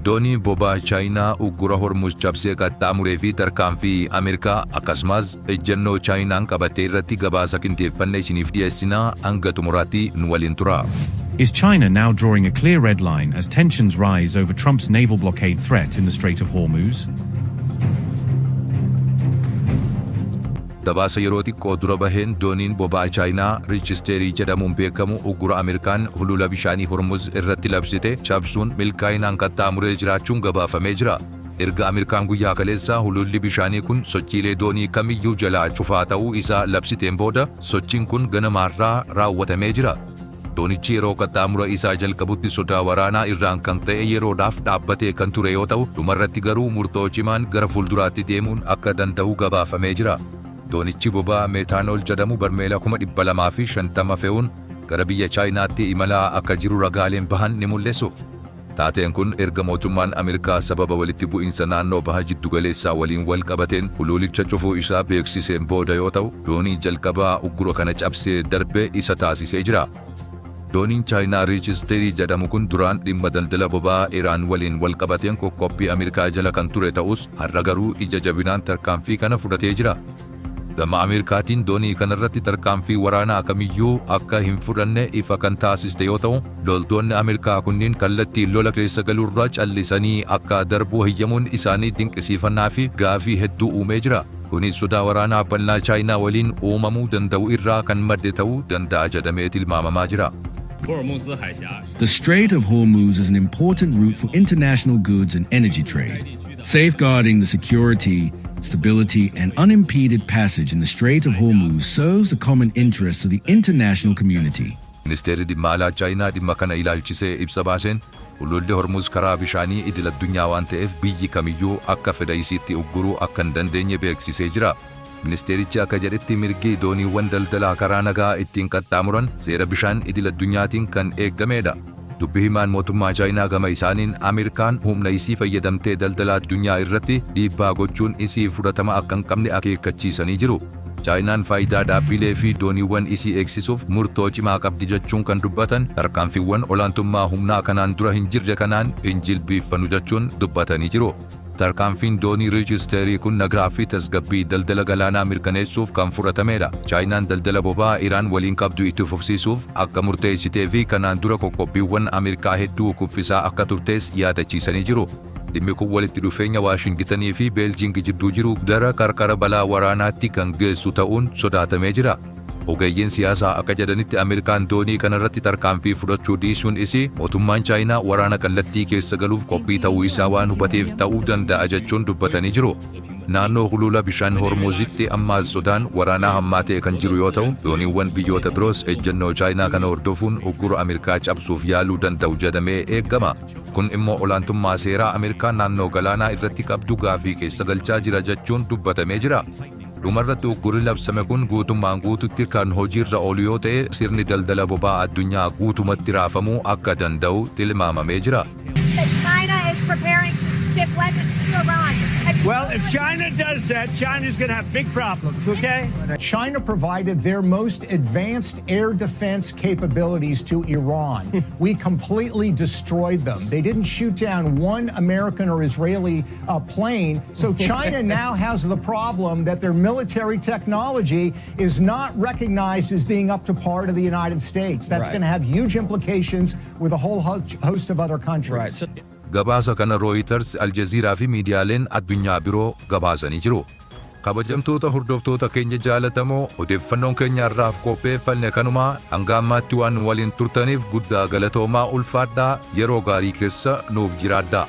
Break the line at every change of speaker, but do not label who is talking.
doonii boba'aa chaayinaa uggura hormuuz cabsee qaxxaamuree fi tarkaanfii Ameerikaa akkasumas ejjennoo chaayinaan qabatee irratti gabaasa qindeeffannee isiniif dhiyeessinaa hanga xumuraatti nu waliin tura.
Is China now drawing a clear red line as tensions rise over Trump's naval blockade threat in the Strait of Hormuz?
Dabaasa yeroo xiqqoo dura baheen dooniin boba'aa chaayinaa riichisteerii jedhamuun beekamu uggura Ameerikaan hulula bishaanii Hormuz irratti labsite cabsuun milkaa'inaan qaxxaamuree jiraachuun gabaafamee jira. Erga Ameerikaan guyyaa kaleessaa hululli bishaanii kun sochiilee doonii kamiyyuu jalaa cufaa ta'uu isaa labsiteen booda sochiin kun ganamaarraa raawwatamee jira. Doonichi yeroo qaxxaamura isaa jalqabutti sodaa waraanaa irraan kan ta'e yeroodhaaf dhaabbatee kan ture yoo ta'u, dhumarratti garuu murtoo cimaan gara fuulduraatti deemuun akka danda'u gabaafamee jira. Doonichi boba'aa meetaanool jedhamu barmeela 250 fe'uun gara biyya Chaayinaatti imalaa akka jiru ragaaleen bahan ni mul'isu. Taateen kun erga mootummaan Ameerikaa sababa walitti bu'iinsa naannoo baha jiddugaleessaa waliin wal qabateen hululicha cufuu isaa beeksiseen booda yoo ta'u, doonii jalqabaa uggura kana cabsee darbe isa taasisee jira. Dooniin chaayinaa riichisteerii jedhamu kun duraan dhimma daldala boba'aa Iraan waliin wal qabateen qoqqobbii Ameerikaa jala kan ture ta'us har'a garuu ija jabinaan tarkaanfii kana fudhatee jira. Gama Ameerikaatiin doonii kanarratti tarkaanfii waraanaa kamiyyuu akka hin fudhanne ifa kan taasiste yoo ta'u, loltoonni Ameerikaa kunniin kallattiin lola keessa galuurraa callisanii akka darbuu hayyamuun isaanii dinqisiifannaa fi gaafii hedduu uumee jira. Kunis sodaa waraanaa bal'aa chaayinaa waliin uumamuu danda'u irraa kan madde ta'uu danda'a jedhamee tilmaamamaa jira.
The Strait of Hormuz is an important route for international goods and energy trade. Safeguarding the security, stability, and unimpeded passage in the Strait of Hormuz serves the common interests of the international community.
Ministeerri dhimma alaa chaayinaa dhimma kana ilaalchisee ibsa baaseen hululli Hormuz karaa bishaanii idil addunyaa waan ta'eef biyyi kamiyyuu akka fedha isiitti ugguruu akka hin dandeenye beeksisee jira. Ministeerichi akka jedhetti mirgi dooniiwwan daldalaa karaa nagaa ittiin qaxxaamuran seera bishaan idil addunyaatiin kan eeggamedha. Dubbi himaan mootummaa chaayinaa gama isaaniin Ameerikaan humna isii fayyadamtee daldala addunyaa irratti dhiibbaa gochuun isii fudhatama akka hin qabne akeekkachiisanii jiru. Chaayinaan faayidaa dhaabbilee fi dooniiwwan isii eegsisuuf murtoo cimaa qabdi jechuun kan dubbatan tarkaanfiiwwan olaantummaa humnaa kanaan dura hin jirre kanaan hin jilbiiffannu jechuun dubbatanii jiru. Tarkaanfiin doonii riichisteerii kun nagaa fi tasgabbii daldala galaanaa mirkaneessuuf kan fudhatamedha. Chaayinaan daldala boba'aa Iraan waliin qabdu itti fufsiisuuf akka murteessitee fi kanaan dura qoqqobbiiwwan Ameerikaa hedduu kuffisaa akka turtees yaadachiisanii jiru. Dhimmi kun walitti dhufeenya Waashingitanii fi Beeljiing jidduu jiru gara qarqara balaa waraanaatti kan geessu ta'uun sodaatamee jira. Ogeeyyiin siyaasaa akka jedhanitti Ameerikaan doonii kanarratti tarkaanfii fudhachuu dhiisuun isii mootummaan chaayinaa waraana kallattii keessa galuuf qophii ta'uu isaa waan hubateef ta'uu danda'a jechuun dubbatanii jiru. Naannoo hulula bishaan Hormuzitti ammaas sodaan waraanaa hammaatee kan jiru yoo ta'u, dooniiwwan biyyoota biroos ejjennoo chaayinaa kana hordofuun uggura Ameerikaa cabsuuf yaaluu danda'u jedhamee eeggama. Kun immoo olaantummaa seeraa Ameerikaan naannoo galaanaa irratti qabdu gaafii keessa galchaa jira jechuun dubbatamee jira. Dhumarratti uggurri labsame kun guutummaan guututti kan hojiirra oolu yoo ta'e sirni daldala boba'aa addunyaa guutumatti raafamuu akka danda'u tilmaamamee jira.
Well, if China does that, China's going to have big problems, okay?
China provided their most advanced air defense capabilities to Iran. We completely destroyed them. They didn't shoot down one American or Israeli plane. So China now has the problem that their military technology is not recognized as being up to par to the United States. That's going to have huge implications with a whole host of other countries.
Gabaasa kana Reuters, Al Jazeera fi miidiyaaleen addunyaa biroo gabaasanii jiru. Kabajamtoota hordoftoota keenya jaalatamoo odeeffannoon keenya irraaf qopheeffanne kanumaa hanga ammaatti waan waliin turtaniif guddaa galatoomaa ulfaadhaa yeroo gaarii keessa nuuf jiraadhaa.